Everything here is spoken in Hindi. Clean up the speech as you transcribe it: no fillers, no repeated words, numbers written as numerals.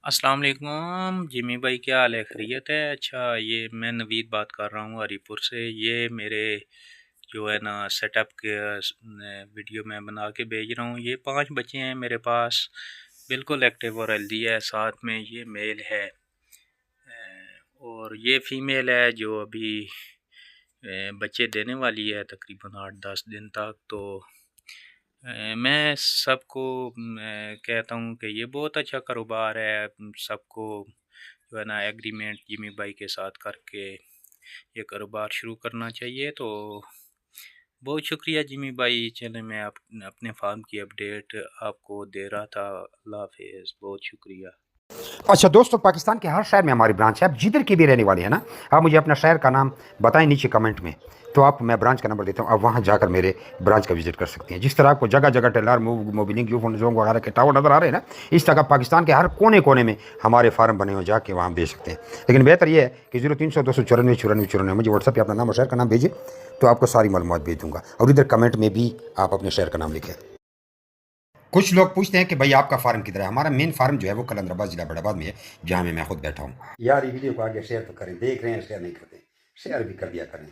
अस्सलाम वालेकुम जिमी भाई, क्या हाल है? खैरियत है? अच्छा, ये मैं नवीद बात कर रहा हूँ हरीपुर से। ये मेरे जो है ना सेटअप के वीडियो मैं बना के भेज रहा हूँ। ये 5 बच्चे हैं मेरे पास, बिल्कुल एक्टिव और हेल्दी है। साथ में ये मेल है और ये फीमेल है जो अभी बच्चे देने वाली है तकरीबन 8-10 दिन तक। तो मैं सबको कहता हूँ कि ये बहुत अच्छा कारोबार है। सबको जो है ना एग्रीमेंट जिमी भाई के साथ करके ये कारोबार शुरू करना चाहिए। तो बहुत शुक्रिया जिमी भाई। चलें, मैं अपने फार्म की अपडेट आपको दे रहा था। अल्लाह हाफिज़, बहुत शुक्रिया। अच्छा दोस्तों, पाकिस्तान के हर शहर में हमारी ब्रांच है। आप जिधर की भी रहने वाले हैं ना, आप मुझे अपना शहर का नाम बताएं नीचे कमेंट में, तो आप मैं ब्रांच का नंबर देता हूँ। आप वहाँ जाकर मेरे ब्रांच का विजिट कर सकते हैं। जिस तरह आपको जगह जगह टेलर मोबिलिंग जोंग वगैरह के टावर नजर आ रहे हैं ना, इस तरह पाकिस्तान के हर कोने कोने में हमारे फार्म बने हुए, जाके वहाँ बेच सकते हैं। लेकिन बेहतर यह है कि 0300 294 94 94 मुझे व्हाट्सएप पर अपना नाम और शहर का नाम भेजिए, तो आपको सारी मालूमात भेज दूंगा। और इधर कमेंट में भी आप अपने शहर का नाम लिखें। कुछ लोग पूछते हैं कि भाई आपका फार्म किधर है। हमारा मेन फार्म जो है वो कलंदराबाद जिला बड़ाबाद में है, जहाँ में मैं खुद बैठा हूँ। यार ये वीडियो को आगे शेयर तो करें, देख रहे हैं शेयर नहीं करते, शेयर भी कर दिया करें।